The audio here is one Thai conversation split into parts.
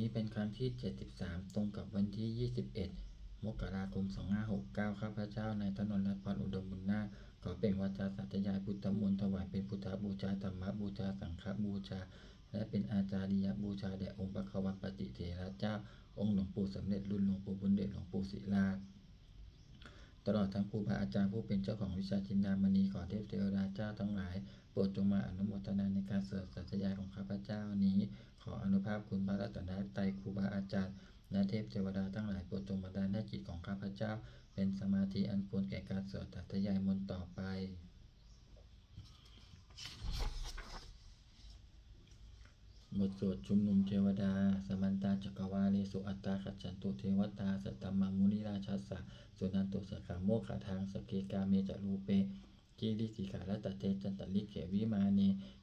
นี้เป็นครั้งที่73ตรงกับวันที่21มกราคม2569ข้าพเจ้านายธนนท์ รัตน์พร อุดมบุญนาคขอเป็นวาจาสัตยายพุทธมนต์ถวายเป็นพุทธบูชาธรรมบูชาสังฆบูชาและเป็นอาจาริยบูชาแด่องค์พระควปฏิเถระเจ้าองค์หลวงปู่สำเร็จรุ่นหลวงปู่บุญเดชหลวงปู่ศิลาตลอดทั้งครูบาอาจารย์ผู้เป็นเจ้าของวิชาจินดามณีขอเทพเทวดาเจ้าทั้งหลายโปรดจงมาอนุโมทนาในการสวดสัตยายของข้าพเจ้านี้ขออนุภาพคุณพระรัตนตรัยครูบาอาจารย์และเทพเทวดาทั้งหลายโปรดจงบันดาลให้จิตของข้าพเจ้าเป็นสมาธิอันควรแก่การสวดสัตยายมนต์ต่อไปบทสวดชุมนุมเทวดาสมันตาจักรวาเลสุอัตตาขัจฉันตุเทวตาสัตตมังมุนิราชัสสะสุนันตุสขาโมขทางสเกกาเมจรูเปกีริสิขาลตเตจันตลิเขวิมาเน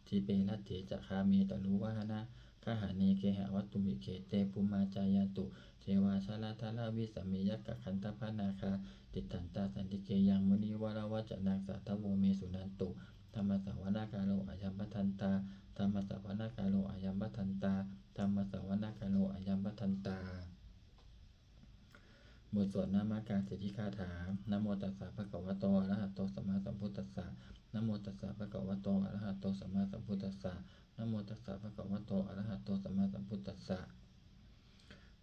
ทีเปนัตเถจะคาเมตลุวะหนะขหาเนเกหะวัตตุมิเขเตปุมาจายันตุเทวาชาลาทาลาวิสเมยักขคันตพานาคาติตันตาสันติเกยังมุนิวรวัจนางสัตโวเมสุนันตุธรรมสาวนาคาโลอายัมปทันตาธรรมสาวนาคาโลอายัมปทันตาธรรมสาวนาคาโลอายัมปทันตาบทสวดนามาการสิทธิคาถานะโมตัสสะภะคะวะโตอะระหะโตสัมมาสัมพุทธัสสะนะโมตัสสะภะคะวะโตอะระหะโตสัมมาสัมพุทธัสสะนะโมตัสสะภะคะวะโตอะระหะโตสัมมาสัมพุทธัสสะ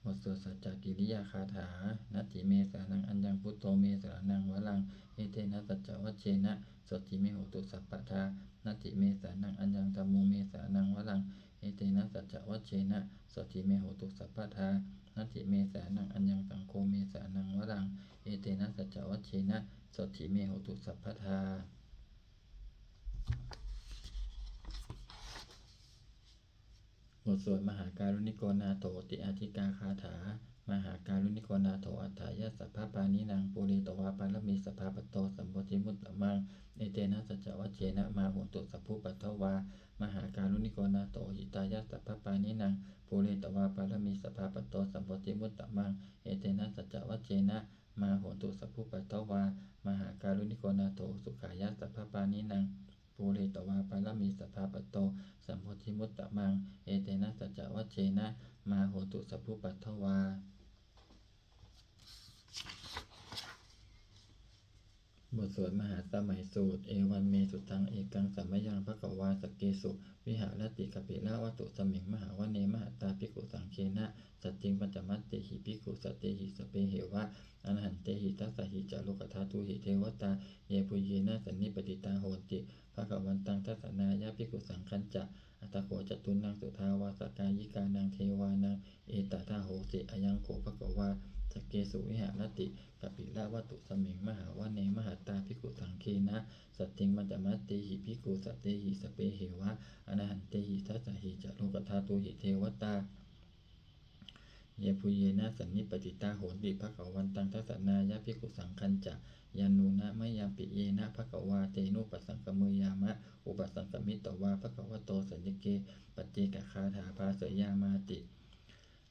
บทสวดสัจจกิริยาคาถานัตถิเมสานังอัญญังพุทโธเมสานังวรังเอเตนะสัจจวัชเชนะสตถิเมโหตุสัพพทานัตถิเมสานังอัญญังธัมโมเมสานังวรังเอเตนะสัจจวัชเชนะสตถิเมโหตุสัพพทานัตถิเมสานังอัญญังสังโฆเมสานังวรังเอเตนะสัจจวัชเชนะสตถิเมโหตุสัพพทาบทสวดมหาการุณิโกนาโถติอาธิกาคาถามหาการุณิโกนาโถอัฏฐายะสัพพปานินางปุริตวาปารมีสัพพปโตสัมโพธิมุตตมังเอเตนะสัจจวัชเชนะมาหุตุสัพพุปัทวามหาการุณิโกนาโถหิตายะสัพพปานินางปุริตวาปารมีสัพพปโตสัมโพธิมุตตมังเอเตนะสัจจวัชเชนะมาหุตุสัพพุปัทวามหาการุณิโกนาโถสุขายะสัพพปานินางปุริตวาปารมีสัพพปโตสัมโพธิมุตตมังเอเตนะสัจจวัชเชนะมาโหตุสัพพุปัทถวาบทสวดมหาสมัยสูตรเอวันเมสุตังเอกังสัมมยังภควาสเกสุวิหารติกปิลาวัตุสมิงมหาวเนมหตาภิกขุสังเคนะสัจจิงปัญจมัตเตหิภิกขุสัตเตหิสเปเหวะอรหันเตหิทัสสะหิจารุกธาตุหิเทวตาเยปุเยนะสันนิปติตาโหติภควันตังทัสสนายะภิกขุสังคัญจะอัตโขจตุนังสุทาวาสกายิกานังเทวานังเอตตาโหสิอยังโขภควาสเกสุวิหารติกปิลาวัตุสมิงมหาวเนมหตาภิกขุสังเคนะสัจจิงปัญจมัตเตหิภิกขุสัตเตหิสเปเหวะอรหันเตหิทัสสะหิจารุกธาตุหิเทวตาเยปุเยนะสันนิปติตาโหติภควันตังทัสสนายะภิกขุสังคัญจะยานุนะมะยังปิเยนะภควาเตนุปัสสังกมือยามะอุปสังกมิตวาภควโตสัญญเกปฏิกคาถาภาสยามาติ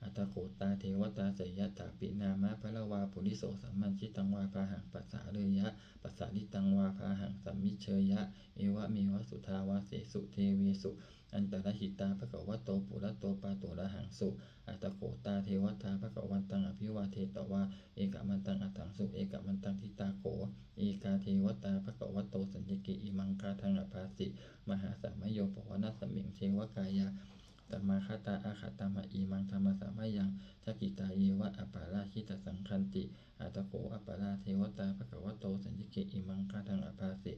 อัตโขตาเทวตาสยถาปินามะพะละวาปุริโสสัมมันชิตังวาพาหังปัสสาเรยะปัสสาลิตังวาพาหังสัมมิเชยะเอวะเมวะสุทาวาเสสุเทเวสุอันตรหิตาภควโตปุระโตปาโตระหังสุอัตโขตาเทวตาภควันตังอภิวาเทตวาเอกมันตังอัตถังสุเอกมันตังทิตาโขเอกาเทวตาภควโตสัญญเกอิมังคาทังอภาสิมหาสามโยปวนาสมิงเทวกายาตัมมาคตาอาคตามะอีมังธรรมสามยังทักขิตาเยวะอปาราชิตสังคันติอัตโขอปาราเทวตาภควโตสัญญเกอิมังคาทังอภาสิ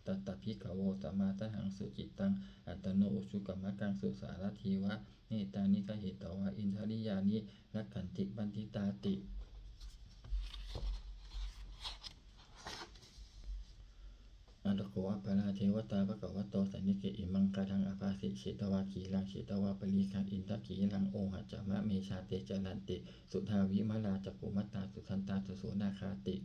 ตัตตภิกขโวสัมมาทหังสุจิตตังอัตโนอุชุกมะกังสุสารทีวะเนตานิกเหตวะอินทริยานิรักขันติบันทิตาติอัตโขอปาราเทวตาภควโตสัญญเกอิมังคาทังอภาสิเฉตวาขีลังเฉตวาปลีคันอินทขีลังโอหัจจมะเมชาเตจนันติสุทาวิมลาจักขุมัตตาสุทันตาสุโสนาคาติ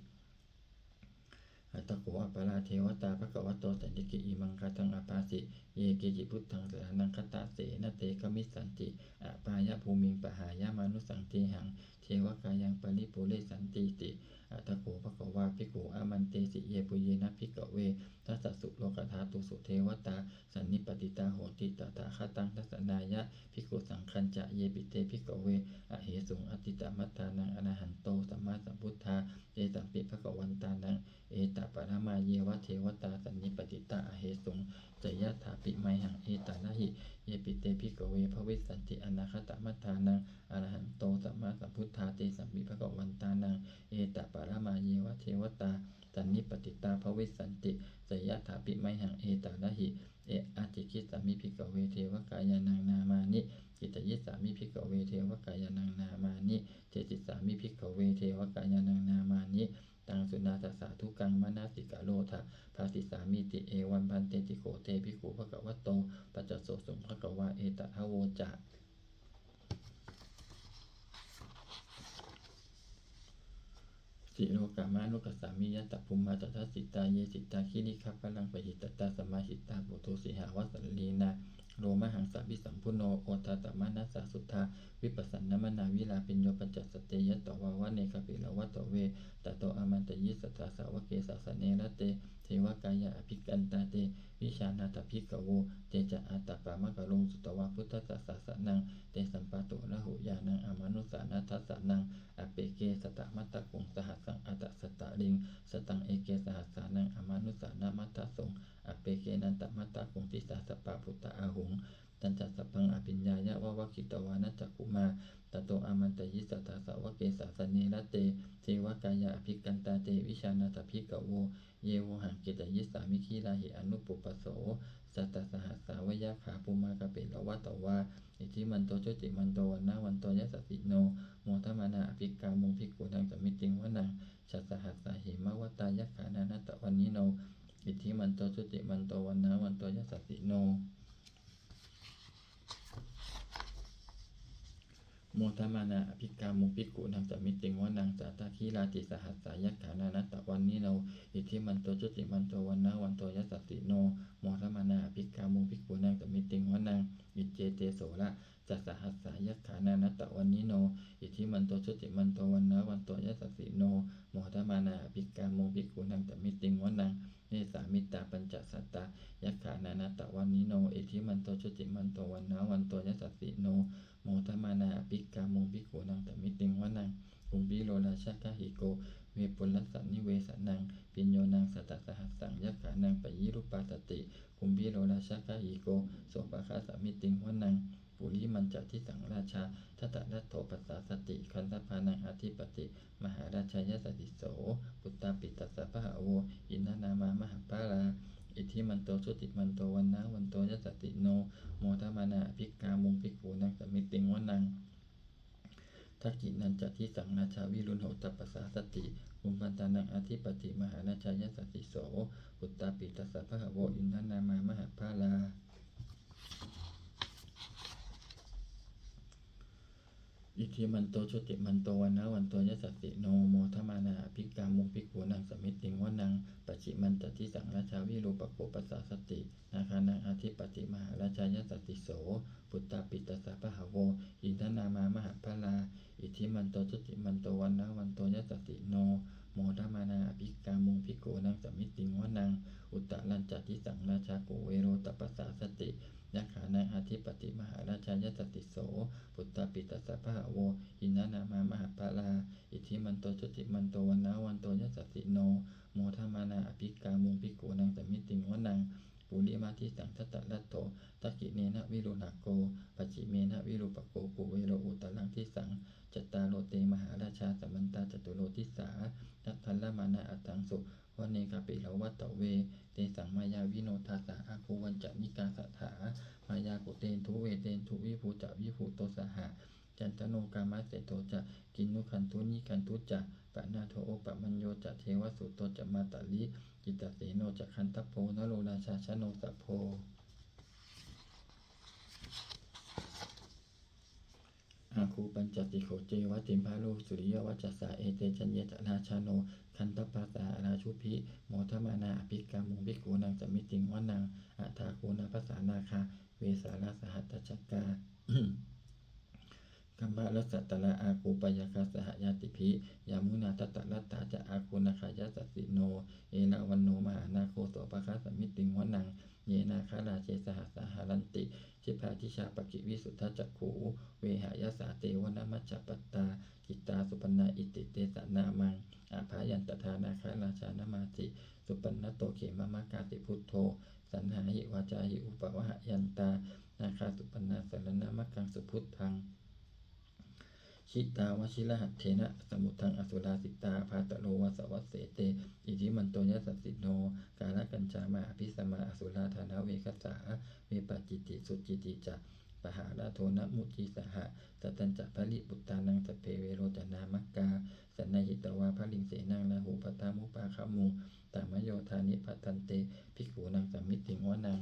อัตโขอปาราเทวตาภควโตสัญญเกอิมังคาทังอภาสิเยเกจิพุทธังสรณังคตะเสนเตกมิสสันติอปายะภูมิงปหายะมานุสังเทหังเท วกายังปริปุเรสันติติอัตถโขภควาภิกขุอามันเตสิเยปุเยนะภิกขเวทัสสะสุโลกธาตุสุเทวตาสันนิปติตาโหติตถาคตังทัสสนายะภิกขุสังคัญจะเยปิเตภิกขเวอเหสุงอติตมัตตานังอรหันโตสัมมาสัมพุทธาเอตัมปิภควันตานังเอตปะระมาเยวะเทวตาสันนิปติตาอเหสุงจยะถาปิไมหังเอตานะหิเยปิเตภิกขเวภวิสันติอนาคตมัตตานังอรหันโตสัมมาสัมพุทธาเตสัมปิภควันตานังเอตปะระมาเยวะเทวตาสันนิปติตาภวิสันติจยะถาปิไมหังเอตานะหิเออาจิกิสามิภิกขเวเทวกายานังนามานิกิตยิสามิภิกขเวเทวกายานังนามานิเจติสามิภิกขเวเทวกายานังนามานิตังสุนาตสาทุกังมนาสิกาโลทะภาสิสามิติเอวันพันเตติโขเตภิกขุภควโตปัจจโสสุงภควาเอตทะโวจะสิโลกามานุกัสสามิยะตะภูมาตถสิตาเยสิตาคิริคัพพลังปหิตตาสมาหิตาปุถุสิหาวสัลลีนาโลมหังสัพพิสัมพุโนโอตาตมะนัสสะสุทธาวิปัสสันนมนาวิลาปิญโยปัญจสเตยะตวาวะเนกปิลวัตเวตโตอมันตยิสัทธาสาวเกสาสเนระเตเทวกายะอภิกันตาเตวิชานาตภิกขโวเตจะอัตตปามะกะลงสุตวะพุทธสัสสะสะนังเตสัมปะโตระหุยานังอมานุสานัทัสสะนังอเปเกสตะมัตตะกุงสหัสสังอัตตะสตะลิงสตังเอเกสหัสสานังอมานุสานามัตตะสงอเปเกนันตมัตตะกุงติสาสปะพุตตะอาหุงตันจัสสะพังอภิญญายะวะวะคิตวานัจจคุมาตโตอามันตยิสัทธาสาวเกสาสเนระเตเทวกายะอภิกันตาเตวิชานาตภิกขโวเยโวหังเกตยิสามิคีลาหิอนุปุปโสสัตตสหัสสาวยะขาปุมากะเปละวะตวาอิทิมันโตจุติมันโตวันนะวันโตยะสสิโนโมทมานาอภิกามุงภิกขุนังสมิติงวะนังชัสสหัสสาหิมะวตายะขานานัตตวันนิโนอิทิมันโตจุติมันโตวันนะวันโตยะสสิโนโมทมานาอภิกามุงภิกขุนังสมิติงวะนังสัตตคีลาติสหัสสายะขานานัตตวันนิโนอิทิมันโตจุติมันโตวันนะวันโตยะสสิโนโมทมานาอภิกามุงภิกขุนังสมิติงวะนังอิเจเตโสระจัสสหัสสายะขานานัตตวันนิโนอิทิมันโตจุติมันโตวันนะวันโตยะสสิโนโมทมานาอภิกามุงภิกขุนังสมิติงวะนังเนสามิตาปัญจสัตตายะขานานัตตวันนิโนอิทิมันโตจุติมันโตวันนะวันโตยะสสิโนโมทมานาอภิกามุงภิกขุนังสมิติงวะนังกุมพิโลราชกะหิโกเวปุลลัสสะนิเวสนังปิญโยนังสัตตสหัสสังยะขานังปยิรุปปัสสติกุมพิโลราชกะหิโกโสภคาสมิติงวะนังปุริมันจทิสังราชาทัตตะรัตโถปัสสาสติคันธพานังอธิปติมหาราชายสติโสปุตตาปิตัสสะพะโวอินทนามามหาปาลาอิทิมันโตชุติมันโตวันนะวันโตยสติโนโมทมานาภิกามุงภิกขุนังสมิติงวะนังทักกินันจทิสังราชาวิรุณโหตปัสสาสติกุมพันตานังอธิปติมหาราชายสติโสปุตตาปิตัสสะพะโวอินทนามามหาปาลาอิทิมันโตชุติมันโตวันนะวันโตยสัสสิโนโมทมานาภิกามุงภิกขุนังสมิติงวะนังปัจฉิมันตติสังราชาวิรูปโขปัสสาสตินาคานังอธิปติมหาราชายสติโสปุตตาปิตัสสะพะโวอินทนามามหาปาลาอิทิมันโตชุติมันโตวันนะวันโตยสัสสิโนโมทมานาภิกามุงภิกขุนังสมิติงวะนังอุตตรัญจติสังราชาโกเวโรตปัสสาสติยะขานังอธิปติมหาราชายสติโสปุตตาปิตัสสะพะโวอินทนามามหาปาลาอิทิมันโตจุติมันโตวันนะวันโตยสสิโนโมทมานาอภิกามุงภิกขุนังสมิติงวะนังปุริมาทิสังทัตตะรัตโถตักขิเนนะวิรุณโกปัจฉิเมนะวิรูปโกกุเวโรอุตตรังทิสังจัตตาโลเตมหาราชาสัมมันตาจตุโลทิสาทัตทัลละมานะอัตถังสุวเนกปิละวัตตเวเตสังมายาวิโนทาสาอาคูวันจนิกาสัทธามายากุเตนทุเวเตนทุวิภูจะวิภูโตสหะจันตโนกามาเสโตจะกินนุขันตุนิขันตุจะปะนาโทโอปะมัญโยจะเทวสุโตจะมาตาลิกิตเสโนจะคันตโพนโรราชาชโนสัพโพอาคูปัญจติโขเจวะติมพาโลสุริยวัจจสาเอเตจันเยจะราชาโนคันตปาสาราชุพิโมทมานาอภิกามุงภิกขุนังสมิติงวะนังอัฏฐาคูณภาษานาคาเวสาราสหัตตจักกา กัมมะรัสสะตระอาคูปยาคาสหยาติภิยามุนาทัตตะรัตตาจะอาคูนาคายะสัสสิโนเอนะวันโนมหานาโคโสภคาสมิติงวนังเยนาคาราเชสหสาหารันติชิพาทิชาปกิวิสุทธจักขูเวหายาสาเตวนามัจจปัตตาจิตตาสุปนาอิติเตสะนามังอาภายันตทานาคาราชานามาติสุปนโตเขมะมะกาติพุทโธสันหาหิวาจาหิอุปวหยันตานาคาสุปนาสรณมักขังสุพุทธังชิตาวชิระหัตเถนะสมุทังอสุราสิตาภาตโลวสวัสเสเตอิทิมันโตยสัสสิโนกาลกัญจามหาภิสมาอสุราธานาเวคัสสาเวปจิติสุจิติจะปหาราโทนะมุจิสหะสตัญจะภริปุตตานังสเพเวโรจนามักกาสันนหิตวาภลิงเสนังนาหูปตามุปาคามุตามโยธานิพัตันเตภิกขุนังสัมมิติงวนัง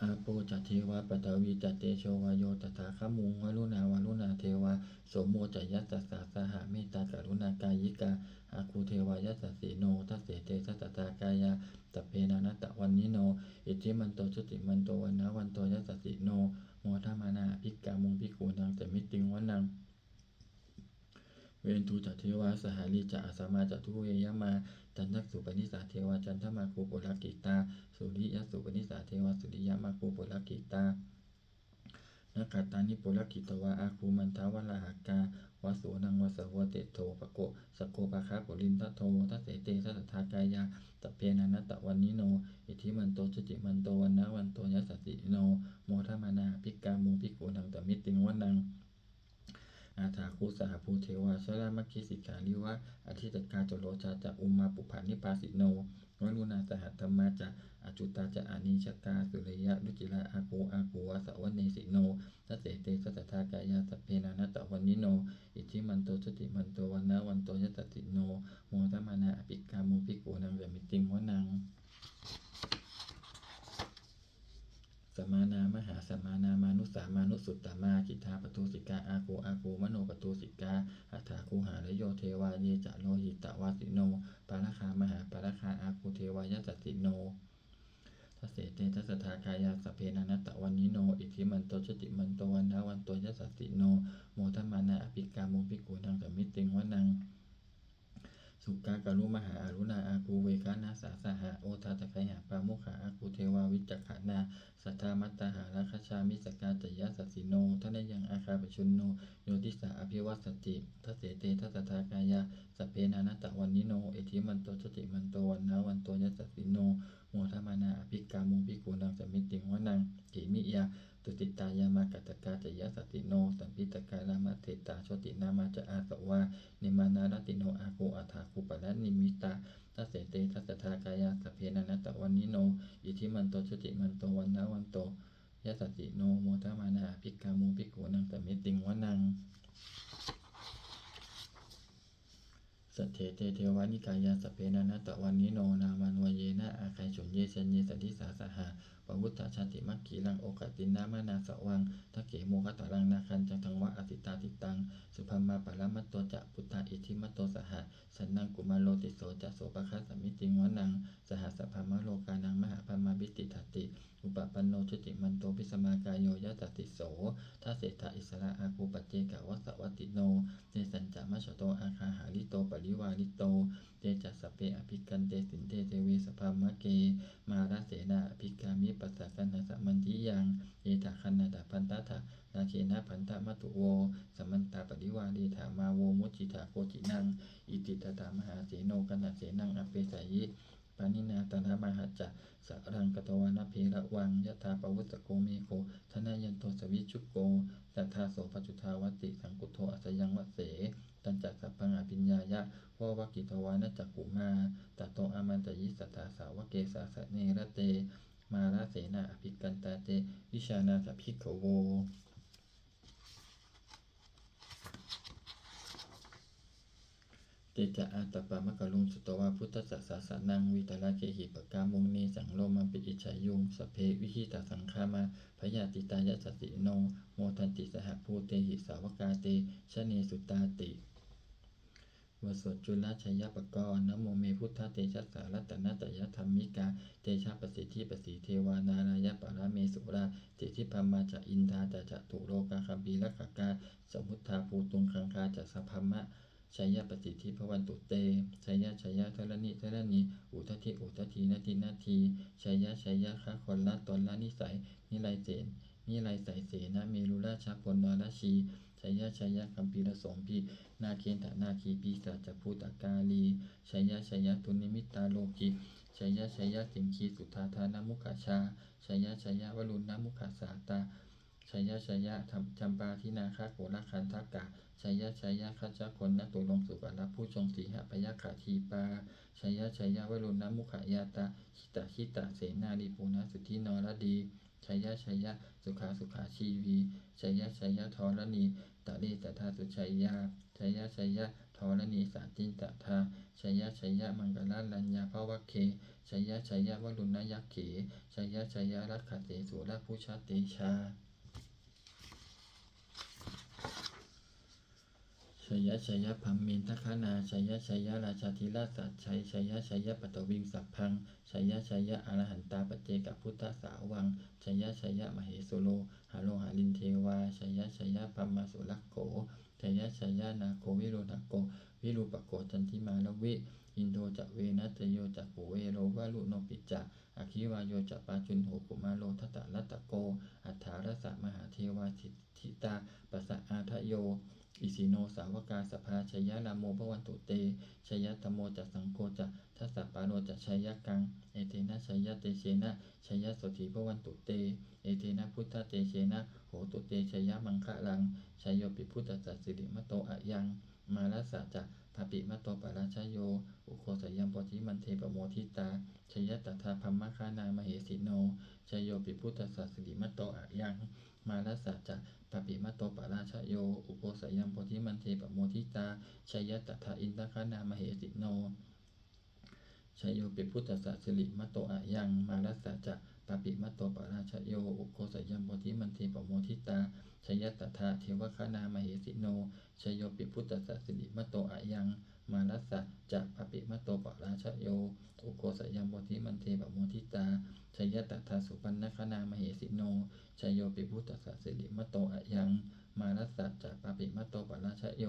อาโปจัตเทวาปตวีจัตเตโชวาโยตถาคมุงวรุณาวรุณาเทวาโสมโมจยัสสะสาสหะเมตตากรุณากายิกาอาคูเทวายัสสะสีโนทัสเสเตทัสสตากายาตเพนานัตตะวันนิโนอิทธิมันโตชุติมันโตวันนะวันโตยัสสะสีโนโมทมานาภิกกามุงภิกขุนังสมิติงวนังเวนทูจัตเทวาสหาลีจะอาสมาจัตุเวยมาจันทักสุปนิสาเทวาจันทมาคูปุรกิตาสุริยสุปนิสาเทวาสุริยมาคูปุรกิตานักขัตตานิปุรกิตวาอาคูมันทาวราหกาวสุนังวสวเตโทปโกสโกปะคะปุรินทโททัสเสเตทัสสทากายาตเพนานัตตะวันนิโนอิทิมันโตชุติมันโตวันนะวันโตยัสสะสิโนโมทมานาภิกกามุงภิกขุนังตมิติงวนังอาถาคุสหภูเทวาชรามัคคิสิกาลิวะอธิตกาจโรชาจะอุมาปุภานิปาสิโนวรุณาสหัตธรรมาจะอจุตาจะอานิชกาสุริยะรุจิระอากูวะสวเนสิโนทัสเสเตสัสสทากายาสเพนานัตตะวันนิโนอิทิมันโตชุติมันโตวันนะวันโตยัสสติโนโมทมานาอภิกามุภิกขุนังเวมิติงวนังสมานามหาสมานามานุสามานุสุตตมากิทาปตูสิกาอากูมโนปตูสิกาอัฏฐาคูหาระโยเทวาเยจะโลหิตวาสิโนปาราคามหาปาราคาอาคูเทวายสัสสิโนทัสเสเตทัสสทากายาสเพนานัตตะวันนิโนอิทิมันโตชติมันโตวันนะวันโตยัสสสิโนโมทมานาอภิกามุภิกขุนังสมิติงวนังสุกากรุมหาอารุณาอาคูเวคานาสาสหะโอทาตะไคหาปามุขาอาคูเทวาวิจักขานาสัทธามัตตาหาราคชามิสกาจยะสัสสิโนทนยังอาคาปชุนโนโยติสาอภิวัสสติทัสเสเตทัสสทากายาสเพนานัตตะวันนิโนเอธิมันโตชติมันโตวันนะวันโตยัสสสิโนโมทมานาอภิกามุภิกขุนังสมิติงวนังถิมิยาตุติตายามากัตกาจยะสัสสิโนสัมปิตกาลามะเทตาโชตินามาจะอาสวานิมานารติโนอาคูอัฏฐาคูปะละนิมิตาทัสเสเตทัสสทากายาสเพนานัตตะวันนิโนอิทิมันโตชุติมันโตวันนะวันโตยัสสสิโนโมทมานาภิกขามุภิกขุนังสมิติงวนังสัทเถเตเทวานิกายาสเพนานัตตะวันนิโนนามันวเยนะอาไคฉุนเยชัญเยสันทิสาสหะปวุตตาชาติมัคคีลังโอกตินนามานาสวังทักเขโมคตารังนาคันจังทังวะอสิตาติตังสุภมาปะละมัตโตจะพุทธาอิทิมัตโตสหะสันนังกุมารโลติโสจะโสปะคะสมิติงวนังสหัสภามะโลกานังมหาภมาบิติทัตติอุปปันโนชุติมันโตพิสมากายโยยะตติโสทัสเสถะอิสระอาคูปัจเจกะวัสสวัตติโนเตสัญจามัชโตอาคาหาลิโตปริวาลิโตเตจัสสเปอภิกันเตสินเตเทวีสภามะเกมาราเสนาอภิกามิปัสสะกันนาสมันทิยังเอตาคันนาตาพันตะถะนาเคนะพันตะมัตุโวสมันตาปริวาลีถามาโวมุจิถาโกจินังอิติตตามหาเสโนกันนาเสนังอเปสายิปานินาตนะมหัจจะสะรังกตวานะเพระวังยะถาปวุตโกเมโคทนายันโตสวิชุโกสัทธาโสปัจจุทาวัตติสังกุโทอัสยังวัสเสตัญจักสัพพังอภิญญายะววกิตวานะจักขุมาตัตโตอามันตยิสัทธาสาวเกสาสะเนระเตมาราเสนาอภิกันตาเตวิชานาสภิกขโวเตจะอาตปะมะกะลุงสุตวาพุทธสัสสะนังวิตาลเคหิปกามุงเนสังโลมังปิอิชัยยุงสเพวิหิตาสังฆามาพยาติตายะสสิโนโมทันติสหภูเตหิสาวกาเตชเนสุตาติเว บทสวดจุลชัยปกรณ์นะโมเมพุทธเตชะสารัตนตยธรรมิกาเตชะประสิทธิประสิเทวานารายปราเมสุราสิทธิพมาจะอินทาจะจะตุโลกาคัมปีลักขกาสมุทธาภูตุงคังคาจะสัพพมะชัยประสิทธิพวันตุเตชัยเทระนิอุทธินาทีชัยคะคนละตนละนิสัยนิไลเสนนิไลใสเสนะเมรุราชพลนรชีชัยคัมปีละสมพีนาเคนตนาคีปีศาจภูตกาลีชัยตุนิมิตตาโลกิชัยสิงคีสุทธาธานามุขชาชัยวรุณนามุขสาตาชัยจำปาทินาคาโกละคันทกะชัยคัจจคนนตุลงสุกละผู้ทรงสีหพยขาทีปาชัยวรุณนามุขยาตาหิตะเสนาลีปูนาสุทธินรดีชัยสุขาชีวีชัยทรณีตะเลตถาสุชัยยาชัยทรณีสาตินตถาชัยมังกลลัญญาภวเคชัยวรุณยักเขชัยรักขเสสุรผู้ชาติชาชัยพัมเมนทคนาชัยราชาธิราชสัจชัยปัตตวิงสัพพังชัยอรหันตาปเจกพุทธสาวังชัยมเหสุโลหาโลหาลินเทวาชัยพัมมาสุลักโกชัยนาโกวิโรณโกวิรูปโกจันทิมาลวิอินโดจะเวนัตโยจะปุเวโรวาลุโนปิจะอคิวายโยจะปาจุนโหกุมาโลทัตตะรัตโกอัฏฐารสะมหาเทวาทิตาปัสสะอาทะโยอิสิโนสาวกาสภาชัยนาโมภวันตุเตชัยตโมจะสังโฆจะทัสสะปาโนจะชัยกังเอเทนะชัยเตเชนะชัยโสถิภวันตุเตเอเทนะพุทธเตเชนะโหตุเตชัยมังคะลังชัยโยปิพุทธสัสสิริมโตอะยังมาลัสสะจะภปิมโตปราชโยอุโคสยัมปทิมันเทปโมทิตาชัยตถาพัมมะคานามเหสิโนชัยโยปิพุทธสัสสิริมโตอะยังมาลัสสะจะปปิมโตปราชโยอุโคสยัมปทิมันเทปโมทิตาชัยตถาอินทคานามเหสิโนชัยโยปิพุทธสัสสิริมโตอะยังมาลัสสะจะปปิมโตปราชโยอุโคสยัมปทิมันเทปโมทิตาชัยตถาเทวคานามเหสิโนชัยโยปิพุทธสัสสิริมโตอะยังมาลัสสะจะปปิมโตปราชโยอุโคสยัมปทิมันเทปโมทิตาชัยตถาสุปันนคานามเหสิโนชัยโยปิพุทธสัสสิริมโตอะยังมาลัสสะจะปปิมโตปราชโย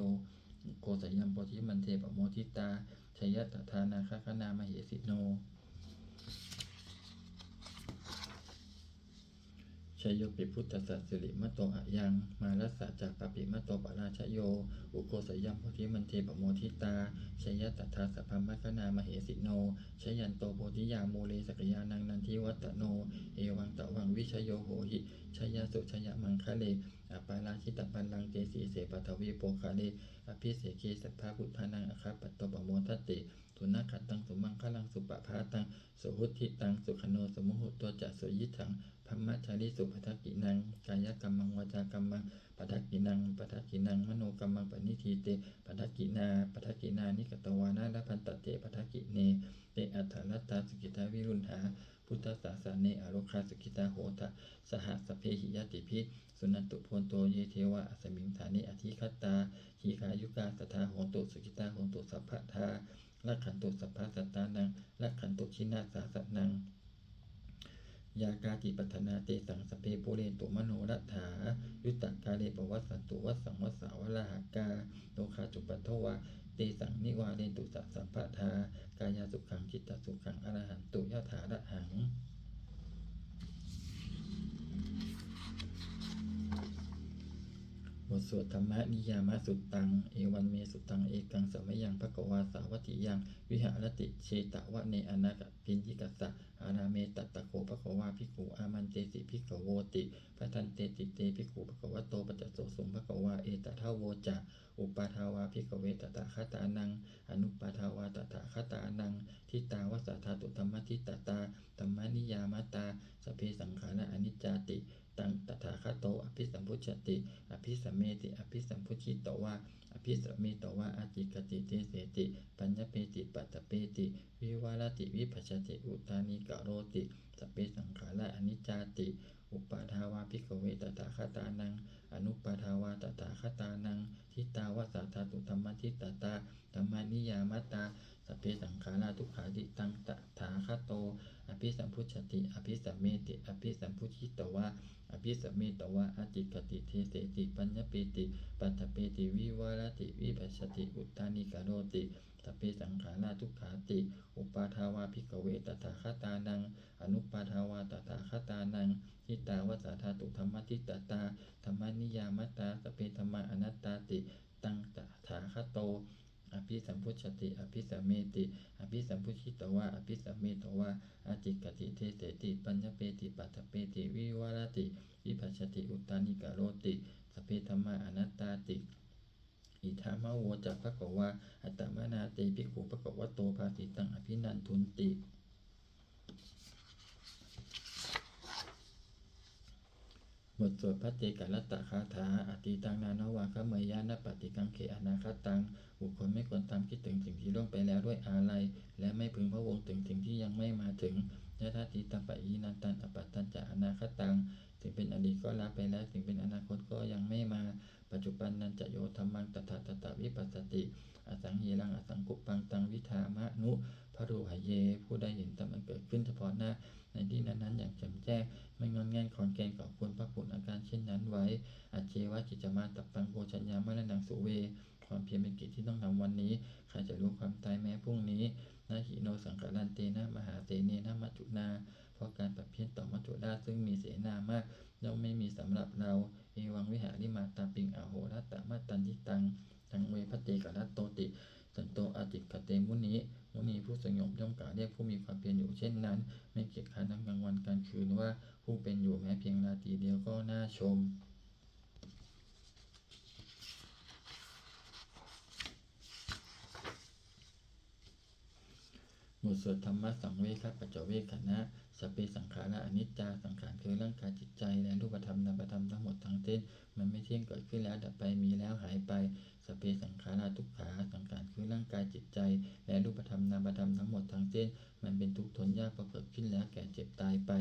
อุโคสยัมปทิมันเทปโมทิตาชัยตถานาคานามเหสิโนชัยโยปิพุทธสัสสิริมโตอะยังมาลัสสะจะปปิมโตปราชโยอุโคสยัมปทิมันเทปโมทิตาชัยตถาสัพพมะคานามเหสิโนชยันโตโพธิยาโมเลสกยานังนันทิวัตโนเอวังตะวังวิชโยโหหิชยสุชยมังคะเลอปาราชิตปันลังเตสีเสปทวีโปคาเลอภิเสกีสัพพะพุทธานังอะคาปัตโตปโมทัตติทุนักขัตตังสุมังคะลังสุปภาตังสุหุทิตังสุขโนสมุหุตัวจะสุยิทังพัมมัจจาริสุปทักกินังกายกรรมังวาจากรรมังปทักกินังมโนกรรมังปณิทีเตปทักกินานิกตวานาลพันตเตปทักกิเนเตอัฏฐรัตตาสุกิตาวิรุณหาพุทธศาสเนอโรคาสุกิตาโหตะสหสเพหิยติพิสุนันตุโพนโตเยเทวะอสมิงฐานิอธิคัตตาหีคายุกาสทาโหตุสุกิตาโหตุสัพพะทาลักขันตุสัพพะสัตตานังลักขันตุชินาสาสนังยากาติปัฏนาเตสังสเปปุเรนตุมโนรัฏฐายุตตกาเลปวัสสันตุวัสสังวัสสาวลาหกาโลคาจุปัทโทวาเตสังนิวาเรนตุสัพพะทากายาสุขังจิตตสุขังอรหันตุยถาระหังบทสวดธรรมนิยามสุตตังเอวันเมสุตังเอกังสมยังภควาสาวัติยังวิหารติเชตวะเนอนาคปิญญิกัสสะอาราเมตัตตะโคภควาภิกขุอามันเตสิภิกขโวติพระทันเตติเตภิกขุภควโตปัจจโสสงภควาเอตถาโวจะอุปาทาวาภิกขเวตถาคตานังอนุปาทาวาตถาคตานังทิตาวสัทธาตุธรรมทิตตาธรรมนิยามตาสเพสังขาระอนิจจาติตังตถาคโตอภิสัมพุชติอภิสัมเมติอภิสัมพุชิตวาอภิสัมเมตวาอาจิกติเตเสติปัญญเปติปัตตเปติวิวารติวิภัชติอุตานิกโรติสเปสังขาระอนิจจาติอุ อุปาทาวาภิกขเวตถาคตานังอนุปาทาวาตถาคตานังทิตาวาสาธาตุธรรมทิตตาธรรมานิยามตาสัพเพสังขาราทุกขาติตังตถาคโตอภิสัมพุชติอภิสัมเมติอภิสัมพุชิตวะอภิสัมเมตวะอจิกติเทเสติปัญญเปติปัตถเปติวิวารติวิปัสสติอุตตานิกาโรติสัพเพสังขาราทุกขาติอุปาทาวาภิกขเวตถาคตานังอนุปาทาวาตถาคตานังทิตาวสาธาตุธรรมทิตตาธรรมนิยามตาสัพเพธัมมาอนัตตาติตังตถาคโตอภิสัมพุชติอภิสัมเมติอภิสัมพุชิตวะอภิสัมเมตวะอจิกติเทเสติปัญญเปติปัตถเปติวิวารติวิปัสสติอุตตานิกาโรติสัพเพธัมมาอนัตตาติอิทามะโวจักภควาอัตตมนาติภิกขุภควโตภาสิตังอภินันทุนติบทสวดพระเตกรัตตคาถาอติตังนานวาคะเมยานปฏิกังเขอนาคตังบุคคลไม่ควรตามคิดถึงสิ่งที่ล่วงไปแล้วด้วยอาลัยและไม่พึงพะวงถึงสิ่งที่ยังไม่มาถึงยะถาติตัมปะอีนันตันอปัตตัญจะอนาคตังสิ่งเป็นอดีตก็ละไปแล้วสิ่งเป็นอนาคตก็ยังไม่มาปัจจุบันนันจะโยธรรมังตถาตถาวิปัสสติอสังหีรังอสังกุปปังตังวิธามะนุพรูหเยผู้ใดเห็นธรรมอันเกิดขึ้นเฉพาะหน้าในที่นั้นๆอย่างแจ่มแจ้งไม่งอนแง่นขอนแกนก่อควรพระคุณอาการเช่นนั้นไว้อาเจวะกิจมาตับปังโภชัญญามะนังสุเวความเพียรเป็นกิจที่ต้องทำวันนี้ใครจะรู้ความตายแม้พรุ่งนี้นาหิโนสังกัลันเตนะมหาเสเนนะมัจจุนาเพราะการปรับเพี้ยนต่อมัจจุราชซึ่งมีเสนามากย่อมไม่มีสำหรับเราเอวังวิหาริมาตาปิงอโหรัตตมัตตันทิตังทังเวพเตกรัตโตติสันโตอาติกเตมุนีผู้สงบย่อมกล่าวเรียกผู้มีความเพียรอยู่เช่นนั้นไม่เกียจคร้านทั้งกลางวันกลางคืนว่าผู้เป็นอยู่แม้เพียงราตรีเดียวก็น่าชมบทสวดธรรมะสังเวชปัจจเวคขณะสัพเพสังขาราอนิจจาสังขารคือร่างกายจิตใจและรูปธรรมนามธรรมทั้งหมดทั้งสิ้นมันไม่เที่ยงเกิดขึ้นแล้วดับไปมีแล้วหายไปสัพเพสังขาราทุกขาสังขารคือร่างกายจิตใจและรูปธรรมนามธรรมทั้งหมดทั้งสิ้นมันเป็นทุกข์ทนยากพอเกิดขึ้นแล้วแก่เจ็บตายไป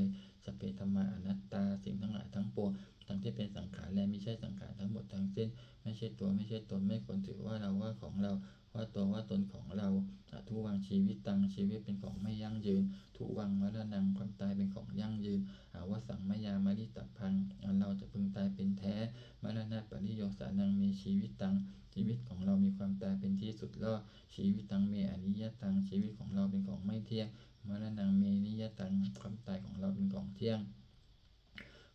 สัพเพธัมมาอนัตตาสิ่งทั้งหลายทั้งปวงทั้งที่เป็นสังขารและไม่ใช่สังขารทั้งหมดทั้งสิ้นไม่ใช่ตัวไม่ใช่ตนไม่ควรถือว่าเราว่าของเราว่าตัวว่าตนของเราทุวังชีวิตตังชีวิตเป็นของไม่ยั่งยืนทุวังมรณังความตายเป็นของยั่งยืนว่าสังมยามริตพังเราจะพึงตายเป็นแท้มรณะปริโยสานังมีชีวิตตังชีวิตของเรามีความตายเป็นที่สุดรอดชีวิตตังเมอนิยตังชีวิตของเราเป็นของไม่เที่ยงมรณังเมนิยตังความตายของเราเป็นของเที่ยง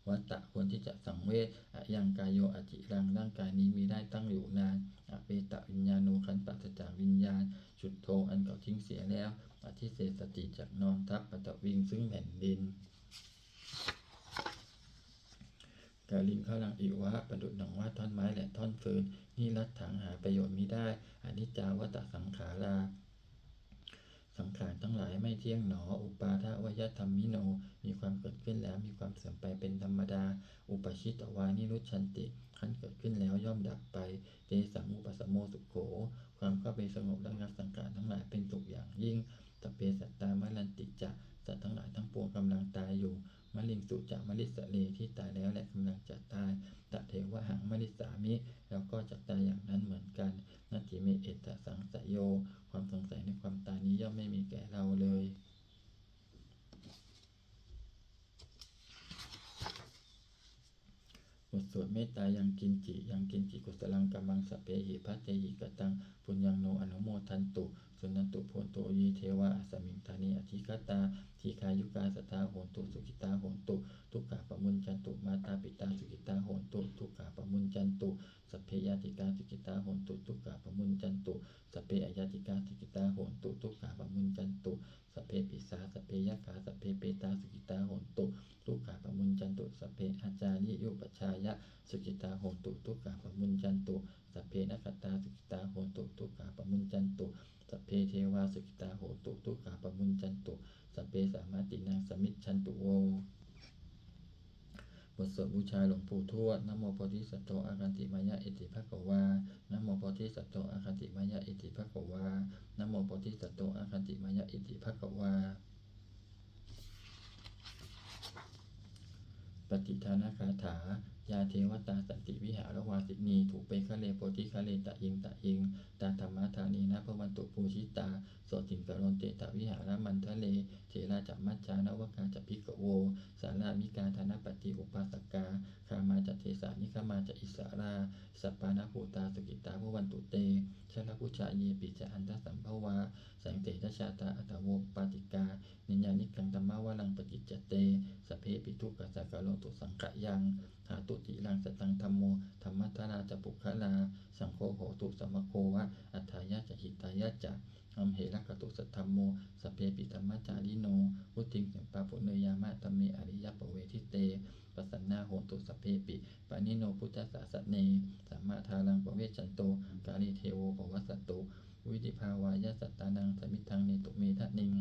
วัตตะควรที่จะสังเวชยังกายโยอจิรังร่างกายนี้มีได้ตั้งอยู่นานเปตะวิญญาณูขันตัสจากวิญญาณจุดโทอันเก่าทิ้งเสียแล้วอธิเศษสติจากนอนทับปัตตวิงซึ่งแผ่นดินกาลิงข้าลังอิวะประดุจหนังว่าท่อนไม้และท่อนฟืนนี่ลัดถังหาประโยชน์มิได้อนิจจาวัตตสังขาราสังขารทั้งหลายไม่เที่ยงหนออุปาทวยธรรมมิโนมีความเกิดขึ้นแล้วมีความเสื่อมไปเป็นธรรมดาอุปชิตวานิรุชันติขั้นเกิดขึ้นแล้วย่อมดับไปเตสังอุปสมโมสุโขความเข้าไปสงบระงับสังขารทั้งหลายเป็นสุขอย่างยิ่งตเปสัตตามลันติจะสัตว์ทั้งหลายทั้งปวงกำลังตายอยู่มลิงสุจะมลิสเลที่ตายแล้วและกำลังจะตายตะเทวะหังมลิสามิแล้วก็จะตายอย่างนั้นเหมือนกันนัตถิเมเอตสังสยโยความสงสัยในความตายนี้ย่อมไม่มีแก่เราเลยบทสวดเมตตายังกินจิกุสลังกัมมังสเปหิพัตเตหิกตังปุญญังโนอนุโมทันตุสุนันตุโพโตยีเทวะสมิงธานีอธิคตาทีคายุกาสตาโหนตุสุขิตาโหนตุทุกขาปมุญจันตุมาตาปิตาสุขิตาโหนตุทุกขาปมุญจันตุสัพเพยาติกาสุขิตาโหนตุทุกขาปมุญจันตุสัพเพอยาติกาสุขิตาโหนตุทุกขาปมุญจันตุสัพเพปิสาสัพเพยะขาสัพเพเปตาสุขิตาโหนตุทุกขาปมุญจันตุสัพเพอาจาริยุปชายะสุขิตาโหนตุทุกขาปมุญจันตุสัพเพนัคตาสุขิตาโหนตุทุกขาปมุญจันตุสัพเพเทวาสุขิตาโหตุทุกขาปมุญจันตุสัพเพสามาตินังสมิจฉันตุโวบทสวดบูชาหลวงปู่ทวดนะโมโพธิสัตโตอาคันติมายะอิติภควานะโมโพธิสัตโตอาคันติมายะอิติภควานะโมโพธิสัตโตอาคันติมายะอิติภควา ปฏิทานคาถายาเทวตาสันติวิหารวาสินีถูเปคะเลโพธิคะเลตะอิงตาธรรมธานีนะพระวันตุปูชิตาโสติงกรณเตตวิหารมันทะเลเทราจัมัจจานวกาจพิกโวสารามิกาธนปฏิอุปาสกาคามาจเทสานิคมาจอิสาราสัปปานาภูตาสุกิตาพระวันตุเตชลพุชาเยปิจอันตสัมภวาแสงเตชะชาตาอัตโวปาติกานิญญานิกังธรรมวลังปจิจจเตสเพปิทุกขสักกะโลตุสังขยังหาตุติลังสตังธัมโมธรรมัทราจปุคลาสังโฆโหตุสัมมโควะอัฏฐายะจะหิตายะจะอัมเหระกตุสัทธัมโมสเพปิธรรมจาริโนพุทธิงสัมปะปุเนยามะตเมอริยปเวทิเตปัสสนาโหตุสเพปิปานิโนพุทธศาสเนสัมมาทารังปเวชันโตกาลิเทโวปวัสสตุวิธิภาวายะสัตตานังสมิทังเนตุเมทะนิง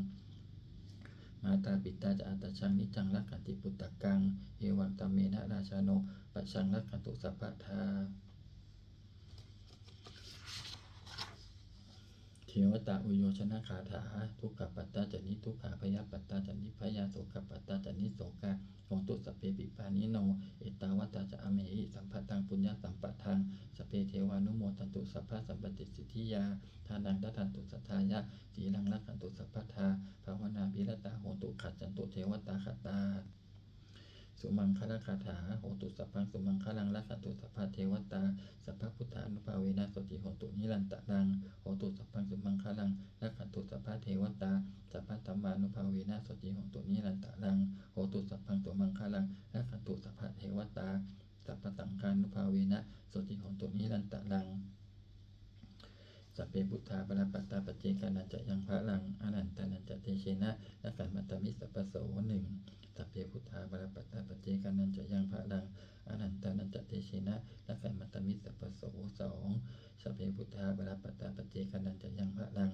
มาตาปิตาจะอัตชังนิจังรักขันติปุตตะกังเอวังตเมนะราชาโนปัจฉังรักขันตุสัพพทาเทวตาอุโยชนะคาถาทุกขปัตตาจนิทุกขาพยาปัตตาจนิพยาโสขปัตตาจนิโสกาโหตุสเปปิปานิโนเอตาวัตตาจะอเมหิสัมปัตังปุญญสัมปัทังสเปเทวานุโมทันตุสัพพะสัมปติสิทธิยาทานังทัตันตุสัทธายะสีลังรักขันตุสัพพทาภาวนาภิรตาโหตุขัดจันตุเทวตาขัตตาสุมังคลคาถาโหตุสัพพังสุมังคลังรักขันตุสัพพะเทวตาสัพพะพุทธานุภาเวนะสติโหตุนิรันตะรังโหตุสัพพังสุมังคลังรักขันตุสัพพะเทวตาสัพพะธัมมานุภาเวนะสติโหตุนิรันตะรังโหตุสัพพังสุมังคลังรักขันตุสัพพะเทวตาสัพพะสังฆานุภาเวนะสติโหตุนิรันตะรังสัพเพพุทธาปรปัตตาปัจเจกานันจะยังพระลังอนันตานันจะเตเชนะและการมัตตมิสัพพโสหนึ่งสัพเพพุทธาปรปัตตาปัจเจกานันจะยังพระลังอนันตานันจะเตเชนะและการมัตตมิสัพพโสสองสัพเพพุทธาปรปัตตาปัจเจกานันจะยังพระลัง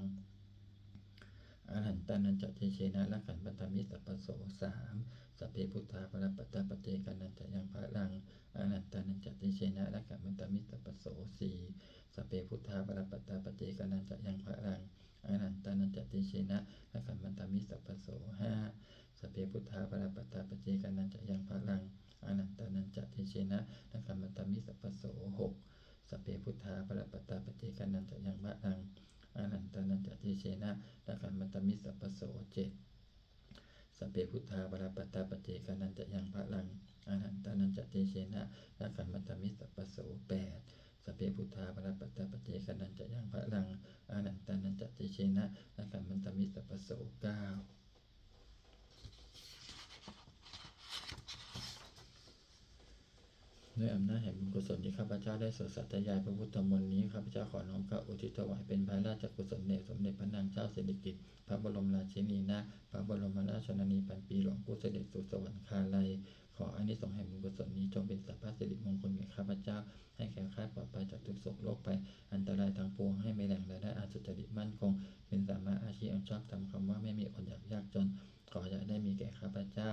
อนันตานันจะเตเชนะและการมัตตมิสัพพโสสามสัพเพพุทธาปรปัตตาปัจเจกานันจะยังพระลังอนันตานันจะเตเชนะและการมัตตมิสัพพโสสี่สัพเพพุทธาปรปัตตาปัจเจกานันจะยังพระลังอนันตานันจะเตเชนะและขันมันตามิสัพพโสห้าสัพเพพุทธาปรปัตตาปัจเจกานันจะยังพระลังอนันตานันจะเตเชนะและขันมันตามิสัพพโสหกสัพเพพุทธาปรปัตตาปัจเจกานันจะยังพระลังอนันตานันจะเตเชนะและขันมันตามิสัพพโสเจ็ดสัพเพพุทธาปรปัตตาปัจเจกานันจะยังพระลังอนันตานันจะเตเชนะและขันมันตามิสัพพโสแปดสัพเพพุทธาปรปัตตาปัจเจกานันจะยังพระลังอนันตานันจะเตเชนะและขันมันตามิสัพพโสเก้าด้วยอำนาจแห่งบุญกุศลที่ข้าพเจ้าได้สวดสัตยายพระพุทธมนต์นี้ข้าพเจ้าขอน้อมกราบอุทิศถวายเป็นพระราชกุศลแด่สมเด็จพระนางเจ้าสิริกิติ์พระบรมราชินีนาถพระบรมราชชนนีพันปีหลวงผู้เสด็จสู่สวรรคาลัยขออานิสงส์แห่งบุญกุศลนี้จงเป็นสัพพสิริมงคลแก่ข้าพเจ้าให้แคล้วคลาดปลอดภัยจากทุกโศกโรคภัยอันตรายทั้งปวงให้ไม่แหล่งรายได้อาสุจริตมั่นคงเป็นสามารถอาชีพอันชอบทำคำว่าไม่มีอดอยากยากจนขออย่าได้มีแก่ข้าพเจ้า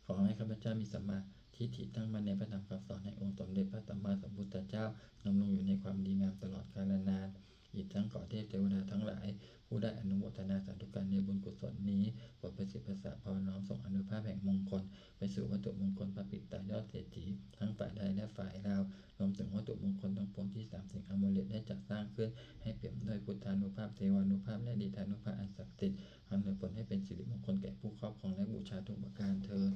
ขอให้ข้าพเจ้ามีสัมมาทิฏฐิตั้งมั่นในพระธรรมคำสอนแห่งองค์สมเด็จพระสัมมาสัมพุทธเจ้าดำรงอยู่ในความดีงามตลอดกาลนานอีกทั้งขอเทพเทวดาทั้งหลายผู้ได้อนุโมทนาสาธุการในบุญกุศลนี้โปรดประสิทธิ์ประสาทพรน้อมส่งอนุภาพแห่งมงคลไปสู่วัตถุมงคลพระปิตายอดเศรษฐีทั้งฝ่ายใดและฝ่ายเรารวมถึงวัตถุมงคลทั้งปวงที่สามสิ่งอโมเลตได้จัดสร้างขึ้นให้เปี่ยมด้วยพุทธานุภาพเทวานุภาพและดีธานุภาพอันศักดิ์สิทธิ์อำนวยผลให้เป็นสิริมงคลแก่ผู้ครอบครองและบูชาทุกประการเทอญ